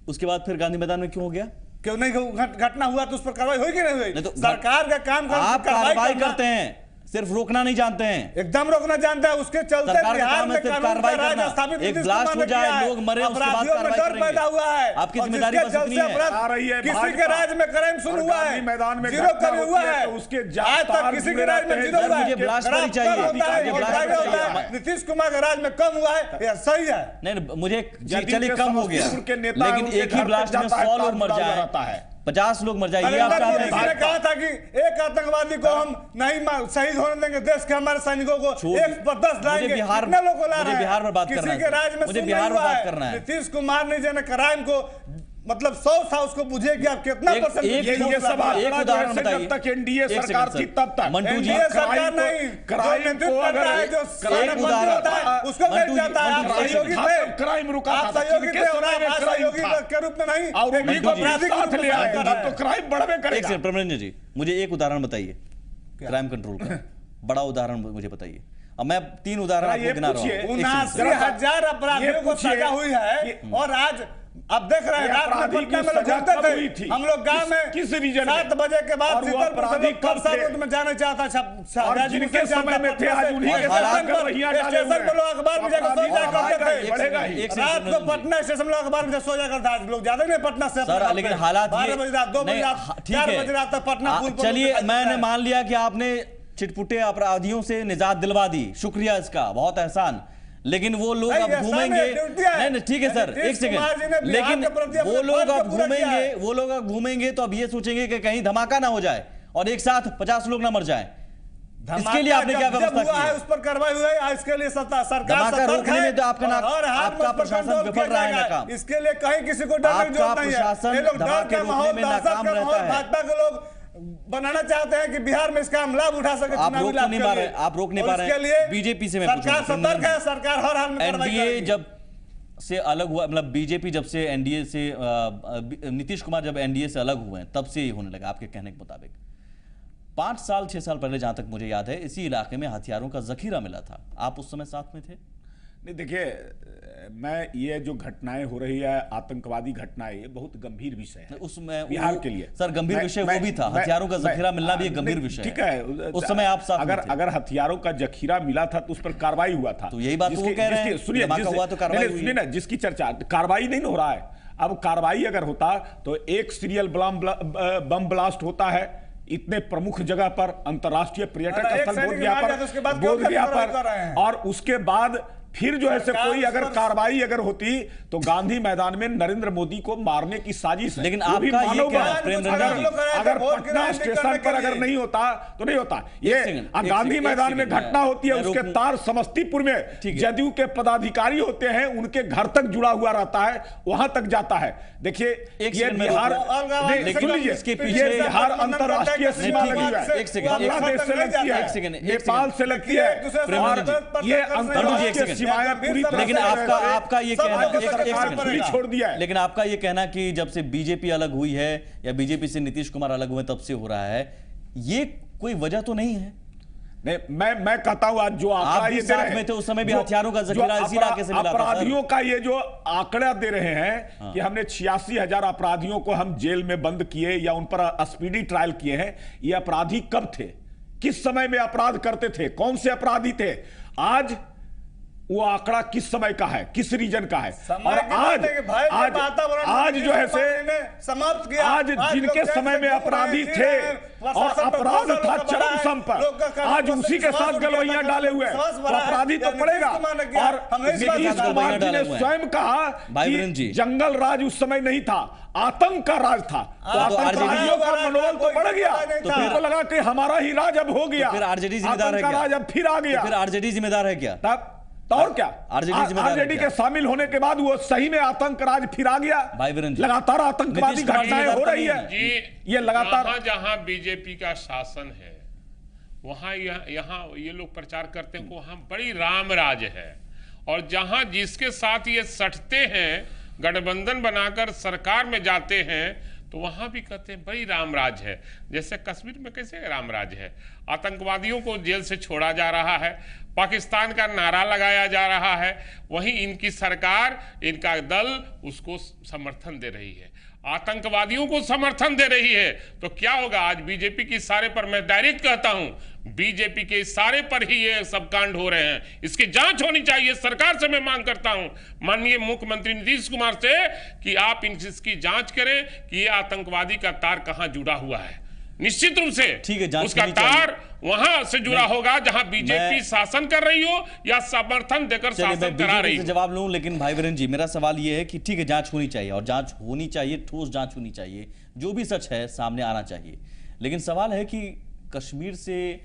उसके बाद फिर गांधी मैदान में क्यों हो गया? क्यों नहीं घटना हुआ तो उस पर कार्रवाई हुई कि नहीं हुई? तो सरकार का काम आप कार्रवाई करते हैं, सिर्फ रोकना नहीं जानते हैं। एकदम रोकना जानते हैं, उसके चलते बिहार में कार्रवाई करना, एक ब्लास्ट हो जाए, लोग मरे, उसके बाद कार्रवाई पैदा हुआ है। आपकी जिम्मेदारी बस इतनी है। किसी के राज्य में क्राइम शुरू हुआ है, मैदान में जीरो कभी हुआ है, उसके आज तक किसी के राज्य में जीरो हुआ है। मुझे ब्लास्ट नहीं चाहिए, नीतीश कुमार के राज्य में कम हुआ है, यह सही है। नहीं, मुझे चलिए कम हो गया, लेकिन एक ही ब्लास्ट में 100 लोग मर जाए, 50 लोग मर जाएंगे। आपने कहा था कि एक आतंकवादी को हम नहीं शहीद होने देंगे, देश के हमारे सैनिकों को 1 पर 10 लाएंगे, कितने लोग को ला रहे हैं? बिहार में बात करना है, किसी के राज्य में मुझे बिहार में बात करना है। नीतीश कुमार ने जो क्राइम को मतलब 100 था, उसको बुझे कि आप कितना परसेंट। ये सब एक उदाहरण बताइए। जब तक एनडीए सरकार थी तब तक मंटू जी, सरकार नहीं, क्राइम को अगर एक उदाहरण उसको मिल जाता है। आप सहयोगी थे, क्राइम रुका, आप सहयोगी थे और आप सहयोगी के रूप में नहीं, और उन्हीं को अपराधी साथ ले आए, तो क्राइम बढ़वे करेगा। एक प्रमंजन जी, मुझे एक उदाहरण बताइए क्राइम कंट्रोल का, बड़ा उदाहरण मुझे बताइए। अब मैं 3 उदाहरण आपको गिना रहा हूं। 79,000 अपराधियों को सजा हुई है, और आज अब देख रहे हैं रात में पटना में लोग जाते थे, हम लोग गांव में किस रीजन 7 बजे के बाद रोड में जाने चाहता, जिनके समय में थे आज उन्हीं के स्टेशन पर लोग अखबार में जाकर सो जाया करते थे। रात को पटना स्टेशन लोग अखबार में सो जाया करता, लोग ज्यादा नहीं पटना से, लेकिन हालात 12 बजे रात, 2 बजे रात, 4 बजे रात तक पटना। चलिए, मैंने मान लिया कि आपने चिटपुटे अपराधियों से निजात दिलवा दी, शुक्रिया इसका, बहुत एहसान। लेकिन वो लोग अब घूमेंगे, नहीं ठीक है सर, एक सेकंड, लेकिन वो लोग अब घूमेंगे तो अब ये सोचेंगे कि कहीं धमाका ना हो जाए और एक साथ 50 लोग ना मर जाएं। इसके लिए आपने क्या व्यवस्था की है? उस पर कार्रवाई हुई है, इसके लिए सरकार रोकने में तो आपका प्रशासन विफल रहा है, नाकाम। इसके लिए कहीं किसी को डरने की जरूरत नहीं है। प्रशासन धमाके रोकने में नाकाम रहता है। भाजपा के लोग बनाना चाहते हैं कि बिहार में इसका हम लाभ उठा सके। आप रोक नहीं पा रहे, आप रोक नहीं पा रहे। बीजेपी से मैं सरकार सतर्क है, सरकार हर हाल में एनडीए जब से अलग हुआ, मतलब बीजेपी जब से एनडीए से नीतीश कुमार जब एनडीए से अलग हुए हैं तब से ही होने लगा आपके कहने के मुताबिक। 5 साल 6 साल पहले जहां तक मुझे याद है इसी इलाके में हथियारों का जखीरा मिला था, आप उस समय साथ में थे? नहीं, देखिए मैं ये जो घटनाएं हो रही है आतंकवादी घटनाएं, ये बहुत गंभीर विषय है उसमें बिहार के लिए। सर गंभीर विषय वो भी था, हथियारों का जखीरा मिलना भी एक गंभीर विषय ठीक है। उस समय आप साथ में थे। अगर हथियारों का जखीरा मिला था तो उस पर कार्रवाई हुआ था, तो यही बात वो कह रहे हैं, सुनिए हुआ तो कार्रवाई हुई। सुनिए ना, जिसकी चर्चा कार्रवाई नहीं हो रहा है। अब कार्रवाई अगर होता तो एक सीरियल बम ब्लास्ट होता है इतने प्रमुख जगह पर, अंतर्राष्ट्रीय पर्यटक स्थल बोधगया पर, और उसके बाद फिर जो है से कोई अगर कार्रवाई अगर होती तो गांधी मैदान में नरेंद्र मोदी को मारने की साजिश है। लेकिन आपका ये अगर पटना स्टेशन पर अगर नहीं होता तो नहीं होता। ये गांधी मैदान में घटना होती है, उसके तार समस्तीपुर में जदयू के पदाधिकारी होते हैं, उनके घर तक जुड़ा हुआ रहता है, वहां तक जाता है। देखिए ये बिहार, ये बिहार अंतर्राष्ट्रीय सीमा लगी है, बांग्लादेश से लगती है, नेपाल से लगती है, ये अंतर्राष्ट्रीय लेकिन आपका ये कहना छोड़ दिया है। लेकिन आपका ये कहना कि जब से बीजेपी अलग हुई है या बीजेपी से नीतीश कुमार अलग हुए तब से हो रहा है, ये कोई वजह तो नहीं है? नहीं, मैं कहता हूं आज जो आंकड़ा ये दे रहे हैं, थे उस समय भी हथियारों का जखीरा इसी इलाके से मिला था। अपराधियों का ये जो आंकड़ा दे रहे हैं कि हमने 86,000 अपराधियों को हम जेल में बंद किए या उन पर स्पीडी ट्रायल किए हैं, ये अपराधी कब थे, किस समय में अपराध करते थे, कौन से अपराधी थे? आज वो आंकड़ा किस समय का है, किस रीजन का है? और आज जो है से समाप्त किया, आज जिनके समय में अपराधी थे और अपराध था चरम सम पर, आज उसी के साथ गलवैया डाले हुए तो अपराधी तो पड़ेगा। और नीतीश कुमार जी ने स्वयं कहा कि जंगल राज उस समय नहीं था, आतंक का राज था, तो आतंकवादियों का मनोबल तो बढ़ गया, तो उनको लगा कि हमारा ही राज अब हो गया, फिर आरजेडी जिम्मेदार है क्या? राज अब फिर आ गया, फिर आरजेडी जिम्मेदार है क्या? तब तो और क्या, आरजेडी के शामिल होने के बाद वो सही में आतंक राज फिर आ गया। लगातार आतंकवादी घटनाएं हो रही है, ये लगातार जहां बीजेपी का शासन है वहां यहाँ ये लोग प्रचार करते हैं कि वहां बड़ी राम राज है, और जहां जिसके साथ ये सटते हैं, गठबंधन बनाकर सरकार में जाते हैं, तो वहां भी कहते हैं बड़ी रामराज है। जैसे कश्मीर में कैसे रामराज है, आतंकवादियों को जेल से छोड़ा जा रहा है, पाकिस्तान का नारा लगाया जा रहा है, वहीं इनकी सरकार, इनका दल उसको समर्थन दे रही है, आतंकवादियों को समर्थन दे रही है। तो क्या होगा? आज बीजेपी की इशारे पर, मैं डायरेक्ट कहता हूं, बीजेपी के इशारे पर ही ये सब कांड हो रहे हैं। इसकी जांच होनी चाहिए। सरकार से मैं मांग करता हूं, माननीय मुख्यमंत्री नीतीश कुमार से, कि आप इसकी जांच करें कि ये आतंकवादी का तार कहां जुड़ा हुआ है। निश्चित रूप से ठीक है, उसका तार वहां से जुड़ा होगा जहां बीजेपी शासन कर रही हो या समर्थन देकर शासन करा रही हो। जवाब लूं, लेकिन भाई वीरेंद्र जी, मेरा सवाल यह है कि ठीक है, जांच होनी चाहिए, और जांच होनी चाहिए, ठोस जांच होनी चाहिए, जो भी सच है सामने आना चाहिए। लेकिन सवाल है कि कश्मीर से,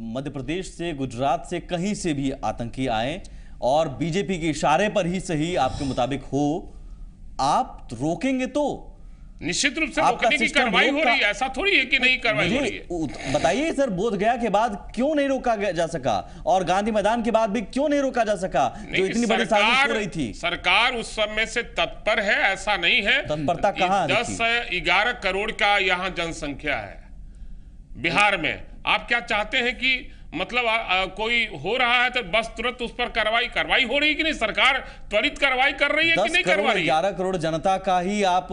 मध्य प्रदेश से, गुजरात से, कहीं से भी आतंकी आए और बीजेपी के इशारे पर ही सही आपके मुताबिक हो, आप रोकेंगे तो? निश्चित रूप से रोकने की कार्रवाई हो रही है, ऐसा थोड़ी है कि नहीं कार्रवाई हो रही है। बताइए सर, बोधगया के बाद क्यों नहीं रोका जा सका, और गांधी मैदान के बाद भी क्यों नहीं रोका जा सका, जो इतनी बड़ी साजिश हो रही थी? सरकार उस समय से तत्पर है, ऐसा नहीं है। तत्परता कहां? 10 से 11 करोड़ का यहाँ जनसंख्या है बिहार में। आप क्या चाहते हैं कि मतलब कोई हो रहा है तो बस तुरंत उस पर कार्रवाई हो रही है कि नहीं? सरकार त्वरित कार्रवाई कर रही है कि नहीं करवा रही है? 11 करोड़ जनता का ही आप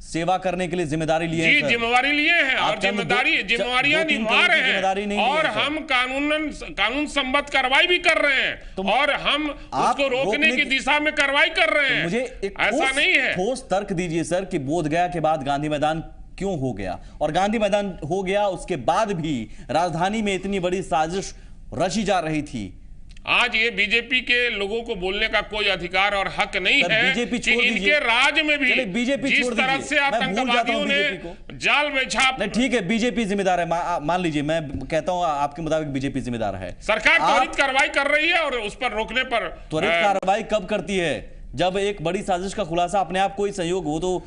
सेवा करने के लिए जिम्मेदारी लिए हैं। जिम्मेवारी लिए हैं, और जिम्मेवारियां निभा रहे हैं, और हम कानून सम्मत कार्रवाई भी कर रहे हैं, और हम उसको रोकने की दिशा में कार्रवाई कर रहे हैं। मुझे ऐसा नहीं है। ठोस तर्क दीजिए सर कि बोधगया के बाद गांधी मैदान क्यों हो गया, और गांधी मैदान हो गया उसके बाद भी राजधानी में इतनी बड़ी साजिश रची जा रही थी। आज ये बीजेपी के लोगों को बोलने का कोई अधिकार और हक नहीं है कि इनके राज्य में भी जिस तरह से आतंकवादियों ने जाल में छाप। नहीं, ठीक है, बीजेपी जिम्मेदार है, मान लीजिए, मैं कहता हूं आपके मुताबिक बीजेपी जिम्मेदार है। सरकार त्वरित कार्रवाई कर रही है, और उस पर रोकने पर त्वरित कार्रवाई कब करती है? जब एक बड़ी साजिश का खुलासा, अपने आप कोई संयोग हो तो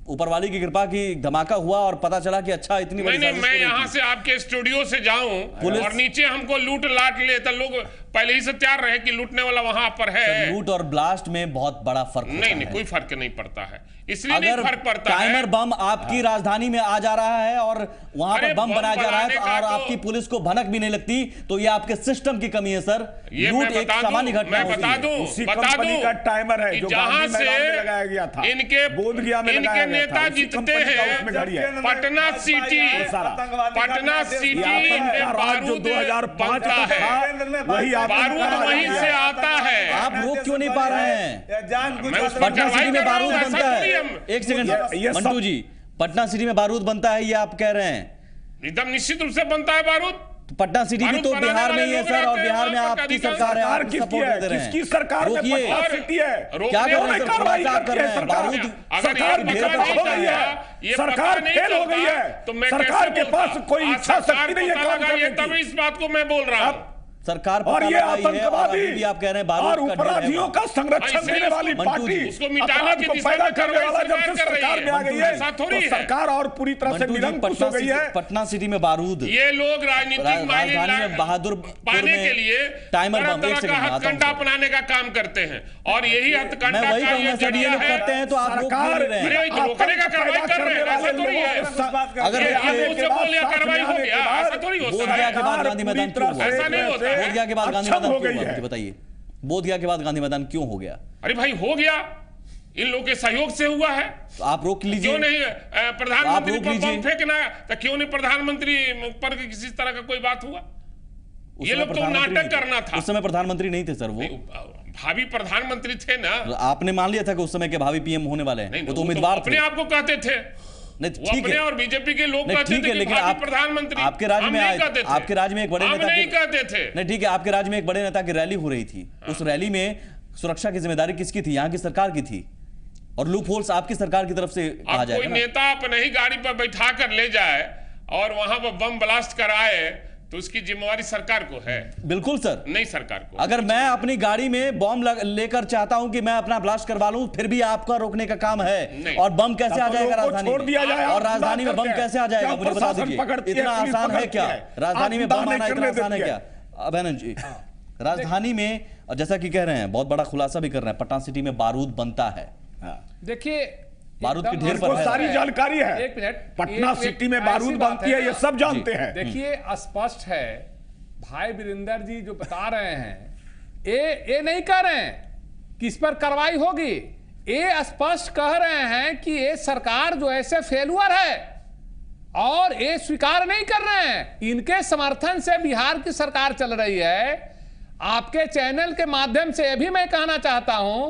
ऊपर वाली की कृपा की धमाका हुआ और पता चला कि अच्छा इतनी बड़ी नहीं, मैं यहाँ से आपके स्टूडियो से जाऊं और नीचे हमको लूट लाट ले तो लोग पहले ही से तैयार रहे कि लूटने वाला वहां पर है। लूट और ब्लास्ट में बहुत बड़ा फर्क होता नहीं, कोई फर्क नहीं पड़ता है, इसलिए नहीं फर्क पड़ता है। टाइमर बम आपकी राजधानी में आ जा रहा है और वहां पर बम बनाया जा रहा है और आपकी पुलिस को भनक भी नहीं लगती, तो ये आपके सिस्टम की कमी है सर। लूट एक सामान्य घटना है। बता दूं का टाइमर है जो जहां से लगाया गया था, इनके बोधगया में इनके नेता जीतते हैं। पटना सिटी में बारूद 2005 है, वही बारूद वहीं से आता है। आप रोक क्यों नहीं पा रहे हैं? पटना सिटी में बारूद बनता है। एक सेकंड मंटू जी, पटना सिटी में बारूद बनता है ये आप कह रहे हैं? एकदम निश्चित रूप से बनता है बारूद। पटना सिटी भी तो बिहार में ही है सर, और बिहार में आपकी सरकार है, आप सपोर्ट दे रहे हैं। किसकी सरकार में पटना सिटी है? क्या कर रहे हैं सर? खुलासा कर रहे हैं। बारूद सरकार हो गई है, सरकार फेल हो गई है, सरकार के पास कोई इच्छा शक्ति नहीं है काम करने की। तभी इस बात को मैं बोल रहा हूं। सरकार और ये आतंकवादी भी आप कह रहे हैं और अपराधियों का संरक्षण देने वाली पार्टी, उसको मिटाने की दिशा में करने वाला जब से सरकार में आ गई है तो सरकार और पूरी तरह से निरंकुश हो गई है। पटना सिटी में बारूद, ये लोग राजनीतिक राजधानी में बहादुर पाने के लिए टाइमर बम का हथकंडा अपनाने का काम करते हैं, और यही हथकंडा मैं वही कहूंगा सर, ये लोग करते हैं तो आप रोक नहीं रहे हैं। रोकने का कार्रवाई कर रहे हैं, ऐसा थोड़ी है। अगर कार्रवाई हो गया, ऐसा थोड़ी होता है। बोधगया के बाद गांधी मैदान क्यों हुआ? ऐसा नहीं होता है। बोधगया के बाद गांधी मैदान क्यों हुआ? मुझे बताइए, बोधगया के बाद गांधी मैदान क्यों हो गया? अरे भाई हो गया, इन लोगों के सहयोग से हुआ है। तो आप रोक लीजिए। क्यों नहीं प्रधानमंत्री पर बम फेंकना, तो क्यों नहीं प्रधानमंत्री पर किसी तरह का कोई बात हुआ? ये लोग तो नाटक करना था। उस समय प्रधानमंत्री नहीं थे सर, वो भावी प्रधानमंत्री थे ना। आपने मान लिया था कि उस समय के भावी पीएम होने वाले हैं, वो तो उम्मीदवार अपने आप को कहते थे। नहीं ठीक है, और बीजेपी के लोग कहते थे, लेकिन आप प्रधानमंत्री आपके राज्य में आपके राज्य में एक बड़े नेता नहीं कहते थे। नहीं ठीक है, आपके राज्य में एक बड़े नेता की रैली हो रही थी। उस रैली में सुरक्षा की जिम्मेदारी किसकी थी? यहाँ की सरकार की थी, और लूप होल्स आपकी सरकार की तरफ से कहा जाएगा। कोई नेता अपने ही गाड़ी पर बैठा कर ले जाए और वहां पर बम ब्लास्ट कराए तो उसकी जिम्मेवारी सरकार को है। बिल्कुल सर, नहीं सरकार को। अगर मैं अपनी गाड़ी में बम लेकर चाहता हूं कि मैं अपना ब्लास्ट करवा लूं, फिर भी आपका रोकने का काम है। और बम कैसे आ जाएगा राजधानी में? और राजधानी में बम कैसे आ जाएगा मुझे बता दीजिए। इतना आसान है क्या राजधानी में बम आना? इतना आसान है क्या अभिनंदन जी? राजधानी में जैसा कि कह रहे हैं, बहुत बड़ा खुलासा भी कर रहे हैं, पटना सिटी में बारूद बनता है। देखिए बारूद की ढेर पर सारी जानकारी है। एक मिनट, पटना सिटी में बारूद बनती है, ये सब जानते हैं। देखिए स्पष्ट है, भाई वीरेंद्र जी जो बता रहे हैं, ये नहीं कह रहे हैं कि इस पर कार्रवाई होगी। ये स्पष्ट कह रहे हैं कि ये सरकार जो ऐसे फेलुअर है, और ये स्वीकार नहीं कर रहे हैं। इनके समर्थन से बिहार की सरकार चल रही है। आपके चैनल के माध्यम से यह भी मैं कहना चाहता हूं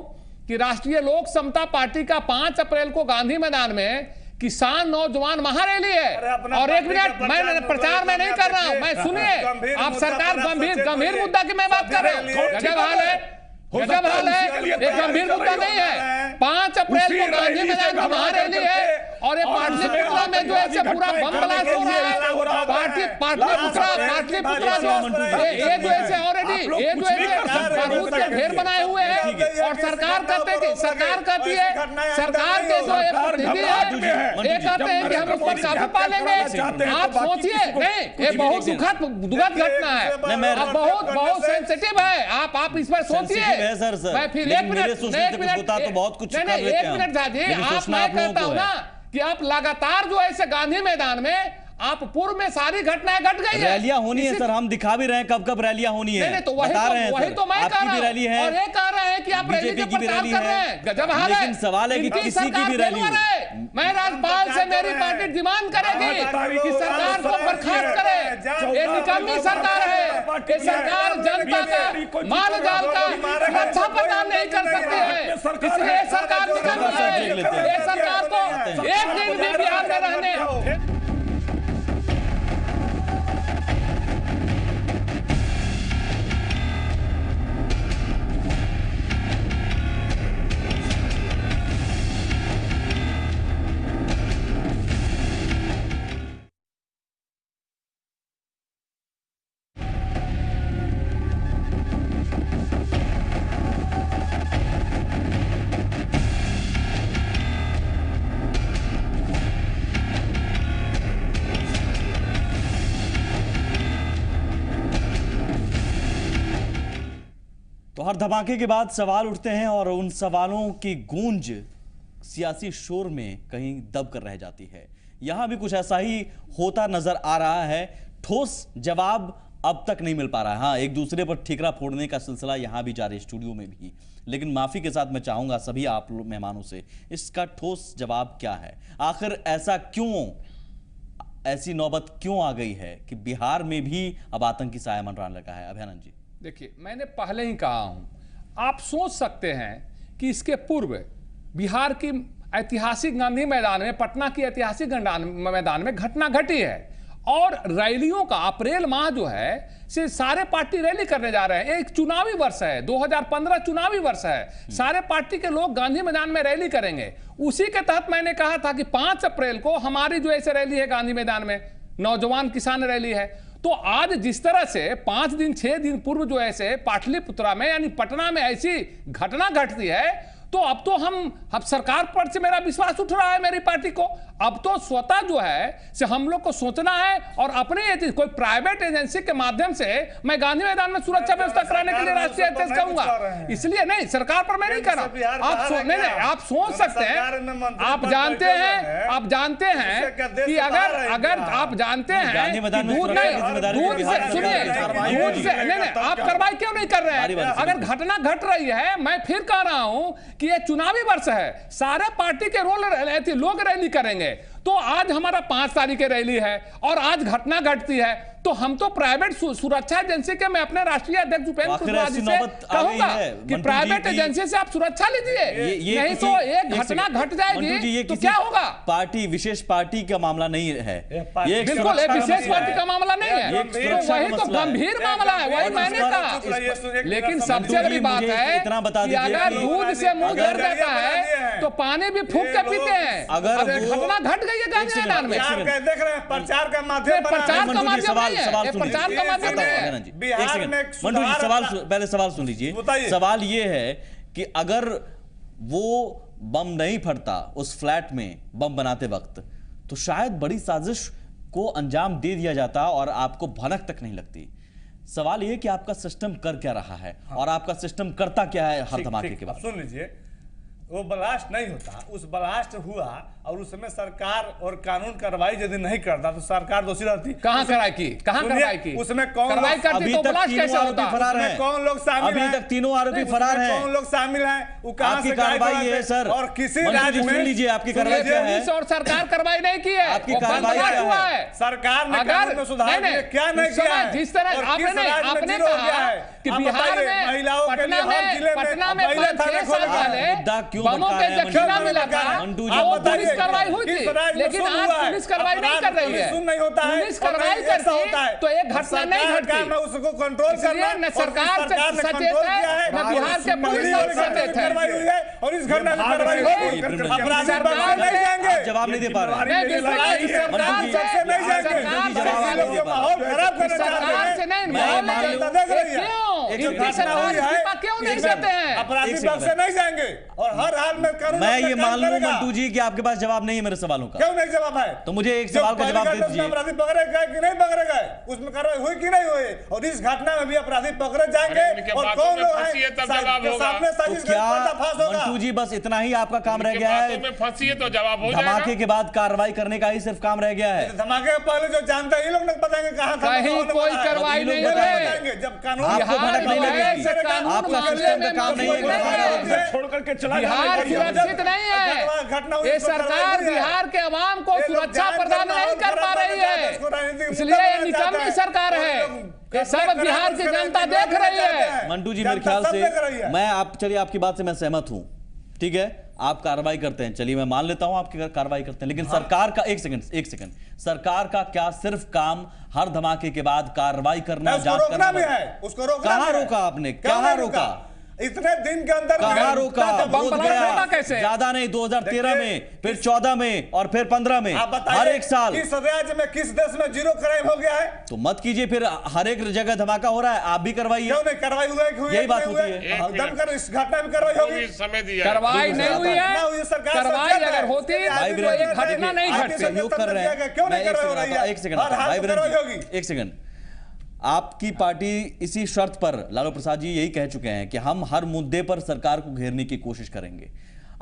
कि राष्ट्रीय लोक समता पार्टी का 5 अप्रैल को गांधी मैदान में किसान नौजवान महारैली है। और एक मिनट, मैं प्रचार में नहीं कर रहा हूं, मैं सुनिए, आप सरकार गंभीर मुद्दा की मैं बात कर रहा हूं। गजब हाल है, गजब हाल है, एक गंभीर मुद्दा नहीं है। 5 अप्रैल को गांधी मैदान की महारैली है, और ये पाटलिपुत्रा में जो ऐसे पूरा बम ब्लास्ट हो रहा है, पाटलिपुत्रा ये जो ऐसे ऑलरेडी ये जो ऐसे बारूद के ढेर बनाए हुए हैं, और सरकार कहते हैं कि सरकार कहती है, सरकार के जो ये प्रतिनिधि है ये कहते हैं कि हम उस पर काबू पा लेंगे। आप सोचिए, नहीं ये बहुत दुखद घटना है, आप बहुत सेंसिटिव है, आप इस पर सोचिए। मैं फिर एक मिनट तो बहुत कुछ कर लेते हैं। एक मिनट दादी, आप मैं कहता हूं ना कि आप लगातार जो ऐसे गांधी मैदान में आप पूर्व में सारी घटनाएं घट गई है। रैलियां होनी है सर, हम दिखा भी रहे हैं कब रैलियां होनी है। नहीं, तो वही तो मैं कह रहा हूं, रैली है और ये कह रहे हैं कि आप रैली का प्रचार कर रहे हैं। गजब हाल है। लेकिन सवाल है कि किसी की भी रैली है। मैं राज्यपाल से मेरी पार्टी डिमांड करेगी कि सरकार को बर्खास्त करे। ये निकम्मी सरकार है, ये सरकार जनता का माल जाल का सुरक्षा प्रदान नहीं कर सकती है, इसलिए सरकार निकम्मी है। ये सरकार को एक दिन भी बिहार में रहने तो हर धमाके के बाद सवाल उठते हैं और उन सवालों की गूंज सियासी शोर में कहीं दब कर रह जाती है। यहां भी कुछ ऐसा ही होता नजर आ रहा है। ठोस जवाब अब तक नहीं मिल पा रहा है। हाँ, एक दूसरे पर ठीकरा फोड़ने का सिलसिला यहां भी जारी, स्टूडियो में भी। लेकिन माफी के साथ मैं चाहूंगा सभी आप मेहमानों से, इसका ठोस जवाब क्या है? आखिर ऐसा क्यों, ऐसी नौबत क्यों आ गई है कि बिहार में भी अब आतंकी साया मंडराने लगा है? अभयानंद जी। देखिए, मैंने पहले ही कहा हूं, आप सोच सकते हैं कि इसके पूर्व बिहार की ऐतिहासिक गांधी मैदान में, पटना की ऐतिहासिक मैदान में घटना घटी है और रैलियों का अप्रैल माह जो है से सारे पार्टी रैली करने जा रहे हैं। एक चुनावी वर्ष है, 2015 चुनावी वर्ष है, सारे पार्टी के लोग गांधी मैदान में रैली करेंगे। उसी के तहत मैंने कहा था कि 5 अप्रैल को हमारी जो ऐसे रैली है गांधी मैदान में, नौजवान किसान रैली है। तो आज जिस तरह से 5 दिन 6 दिन पूर्व जो ऐसे पाटलिपुत्रा में यानी पटना में ऐसी घटना घटती है, तो अब तो हम सरकार पर से मेरा विश्वास उठ रहा है, मेरी पार्टी को। अब तो स्वतः जो है से हम लोग को सोचना है और अपने कोई प्राइवेट एजेंसी के माध्यम से मैं गांधी मैदान में सुरक्षा व्यवस्था कराने के लिए राष्ट्रीय अध्यक्ष कहूंगा। इसलिए नहीं, सरकार पर मैं नहीं कर रहा। आप सोच सकते हैं, आप जानते हैं कि अगर आप जानते हैं दूध से सुनिए, दूध से नहीं, आप कार्रवाई क्यों नहीं कर रहे हैं? अगर घटना घट रही है, मैं फिर कह रहा हूं कि ये चुनावी वर्ष है, सारे पार्टी के लोग रैली करेंगे। तो आज हमारा 5 तारीख की रैली है और आज घटना घटती है, तो हम तो प्राइवेट सुरक्षा एजेंसी के, मैं अपने राष्ट्रीय अध्यक्ष उपेंद्र कुशवाहा जी से कहूंगा कि प्राइवेट एजेंसी से आप सुरक्षा लीजिए, नहीं तो एक घटना घट जाएगी तो क्या होगा? पार्टी, विशेष पार्टी का मामला नहीं है, बिल्कुल एक विशेष पार्टी का मामला नहीं है, तो वही तो गंभीर मामला है, वही मैंने कहा। लेकिन सबसे बड़ी बात है कि अगर दूध से मुंह भर जाता है तो पानी भी फूंक के पीते हैं। अगर घटना घट गई है गांधी मैदान में, देख रहे हैं प्रचार का माध्यम, सवाल पहले सवाल सुन लीजिए। सवाल ये है कि अगर वो बम नहीं फटता उस फ्लैट में बम बनाते वक्त, तो शायद बड़ी साजिश को अंजाम दे दिया जाता और आपको भनक तक नहीं लगती। सवाल ये कि आपका सिस्टम कर क्या रहा है और आपका सिस्टम करता क्या है हर धमाके के बाद? सुन लीजिए, वो ब्लास्ट नहीं होता, उस ब्लास्ट हुआ और उसमें सरकार और कानून कार्रवाई यदि नहीं करता तो सरकार दोषी रहती। कहाँ कार्रवाई की? कहाँ कार्रवाई की? उसमें कौन कार्रवाई करती तो ब्लास्ट कैसे होता? फरार हैं, कौन लोग शामिल हैं? अभी तक तीनों आरोपी फरार हैं। कौन लोग शामिल हैं? वो कहां से कार्रवाई है सर? और किसी राज्य में लीजिए, आपकी कार्रवाई क्या है? और सरकार कार्रवाई नहीं की है, आपकी कार्रवाई क्या है? सरकार ने कानून में सुधार क्या नहीं किया है? जिस तरह आपने कहा कि बिहार में पटना में 5-6 साल पहले बमों के जखीरा मिला था, वो पुलिस कार्रवाई हुई थी, लेकिन आज पुलिस कार्रवाई नहीं कर रही है। पुलिस कार्रवाई करती तो एक घटना नहीं घटती। उसको कंट्रोल करना न सरकार सचेत है, न बिहार के पुलिस सचेत है, और इस घटना में कार्रवाई होगी। सरकार नहीं जाएंगे, जवाब नहीं दे पा रहे। क्यों नहीं देते हैं? अपराधी पक्ष से नहीं जाएंगे और हर हाल में कानून। मैं ये मान लूं मंटू जी कि आपके पास जवाब नहीं है मेरे सवालों का। क्यों नहीं जवाब है? तो मुझे एक सवाल का जवाब दे दीजिए। अपराधी पकड़े गए कि नहीं पकड़े गए, उसमें कार्रवाई हुई कि नहीं हुई, और इस घटना में भी अपराधी पकड़े जाएंगे और कौन लोग हैं सामने साजिश का पर्दाफाश होगा। मंटू जी बस इतना ही आपका काम रह गया है? फंसी है तो जवाब हो जाएगा। धमाके के बाद कार्रवाई करने का ही सिर्फ काम रह गया है। धमाके के पहले जो जानते हैं ये लोग नहीं बताएंगे कहां था, कहीं कोई कार्रवाई नहीं है। जब कानून आपको भनक नहीं लगेगी, आपका सिस्टम का काम नहीं है, छोड़ करके चला बिहार सुरक्षित नहीं है। ये सरकार बिहार के अवाम को सुरक्षा प्रदान नहीं कर पा रही है, इसलिए ये निकम्मी सरकार है। ये सब बिहार की जनता देख रही है। मंटू जी मेरे ख्याल से मैं चलिए आपकी बात से मैं सहमत हूं, ठीक है, आप कार्रवाई करते हैं, चलिए मैं मान लेता हूं आपकी कार्रवाई करते हैं, लेकिन सरकार का एक सेकंड सरकार का क्या सिर्फ काम हर धमाके के बाद कार्रवाई करना, जांच करना भी है? उसको रोकना कहां रोका आपने? कहां रोका? इतने दिन के अंदर कहां रोका? कैसे? ज्यादा नहीं, 2013 में, फिर 14 में और फिर 15 में, हर एक साल। किस राज्य में, किस देश में जीरो क्राइम हो गया है? तो मत कीजिए, फिर हर एक जगह धमाका हो रहा है, आप भी करवाइए। क्यों नहीं कार्रवाई हुई? यही बात होती है। इस घटना में कार्रवाई होगी, समय दिया, कार्रवाई नहीं हुई है। कार्रवाई अगर होती तो ये घटना नहीं घटती। सहयोग कर रहे हैं। क्यों नहीं कार्रवाई हो रही है? एक सेकंड, आपकी पार्टी इसी शर्त पर, लालू प्रसाद जी यही कह चुके हैं कि हम हर मुद्दे पर सरकार को घेरने की कोशिश करेंगे।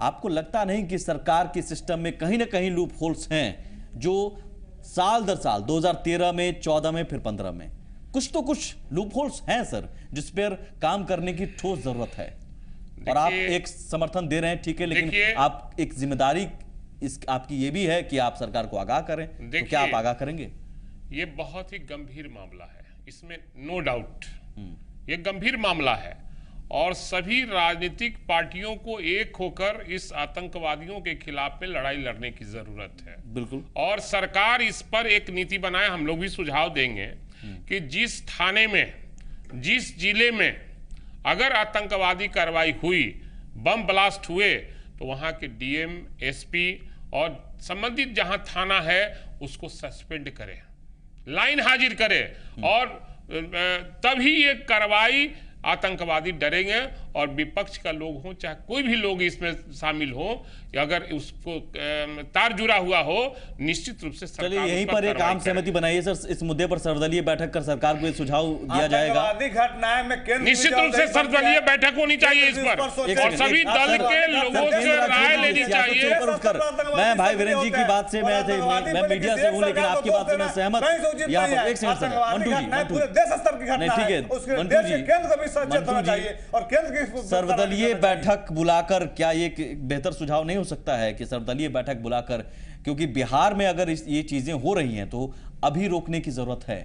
आपको लगता नहीं कि सरकार के सिस्टम में कहीं ना कहीं लूप होल्स हैं जो साल दर साल 2013 में, 14 में, फिर 15 में कुछ लूप होल्स हैं सर, जिस पर काम करने की ठोस जरूरत है? और आप एक समर्थन दे रहे हैं, ठीक है, लेकिन आप एक जिम्मेदारी आपकी ये भी है कि आप सरकार को आगाह करें, तो क्या आप आगाह करेंगे? ये बहुत ही गंभीर मामला है, इसमें नो डाउट ये गंभीर मामला है और सभी राजनीतिक पार्टियों को एक होकर इस आतंकवादियों के खिलाफ में लड़ाई लड़ने की जरूरत है। बिल्कुल। और सरकार इस पर एक नीति बनाए। हम लोग भी सुझाव देंगे कि जिस थाने में, जिस जिले में अगर आतंकवादी कार्रवाई हुई, बम ब्लास्ट हुए, तो वहां के डीएम, एसपी और संबंधित जहां थाना है उसको सस्पेंड करे, लाइन हाजिर करे और तभी ये कार्रवाई आतंकवादी डरेंगे। और विपक्ष का लोग हो चाहे कोई भी लोग इसमें शामिल हो, अगर उसको तार जुड़ा हुआ हो, निश्चित रूप से सरकार। चलिए यहीं पर एक आम सहमति बनाइए सर, इस मुद्दे पर सर्वदलीय बैठक कर सरकार को ये सुझाव दिया जाएगा। निश्चित रूप से सर्वदलीय बैठक होनी चाहिए इस पर और सभी दल के लोगों से राय लेनी चाहिए। मैं भाई वीरेंद्र जी की बात से मैं मीडिया से हूं, लेकिन आपकी बात से मैं सहमत। यहाँ पर एक सेकंड सर, मंटू जी, नहीं ठीक है, मंटू जी, सर्वदलीय बैठक बुलाकर क्या ये बेहतर सुझाव नहीं हो सकता है कि सर्वदलीय बैठक बुलाकर, क्योंकि बिहार में अगर ये चीजें हो रही हैं तो अभी रोकने की जरूरत है,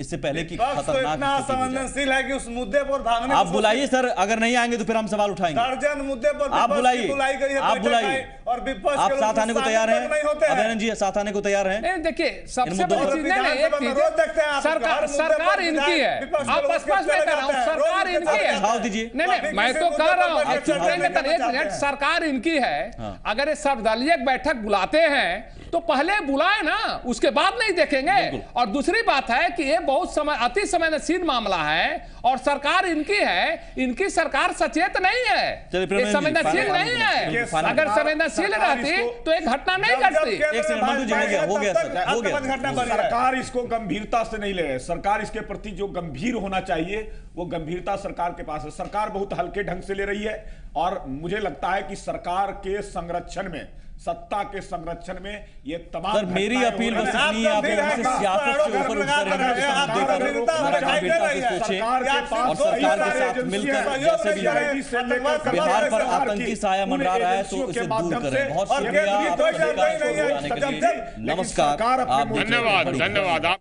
इससे पहले कि खतरनाक संवेदनशील है कि उस मुद्दे पर भागने। आप बुलाइए सर, अगर नहीं आएंगे तो फिर हम सवाल उठाएंगे। दर्जन मुद्दे पर आप बुलाइए, आप बुलाइए और विपक्ष आप साथ आने को तैयार हैं? अभिनंदन जी साथ आने को तैयार हैं? देखिए सबसे बड़ी चीज सरकार इनकी है, आप स्पष्ट में कह रहा हूं, सरकार इनकी है। सुझाव दीजिए। नहीं मैं तो कह रहा हूं, सरकार इनकी है। अगर ये सर्वदलीय बैठक बुलाते हैं तो पहले बुलाए ना, उसके बाद नहीं देखेंगे। और दूसरी बात है कि ये बहुत अति संवेदनशील मामला है और सरकार इनकी है, इनकी सरकार सचेत नहीं है, ये संवेदनशील नहीं है। अगर संवेदनशील रहती तो एक घटना नहीं घटती। हो गया सरकार इसको गंभीरता से नहीं ले रही। सरकार इसके प्रति जो गंभीर होना चाहिए वो गंभीरता सरकार के पास है। सरकार बहुत हल्के ढंग से ले रही है और मुझे लगता है कि सरकार के संरक्षण में, सत्ता के संरक्षण में ये तमाम। सर मेरी अपील बस इतनी है, आप लोगों से सियासत से ऊपर उठकर और सरकार के साथ मिलकर जैसे भी बिहार पर आतंकी साया मंडरा रहा है तो उसे दूर करें। बहुत शुक्रिया, नमस्कार। धन्यवाद।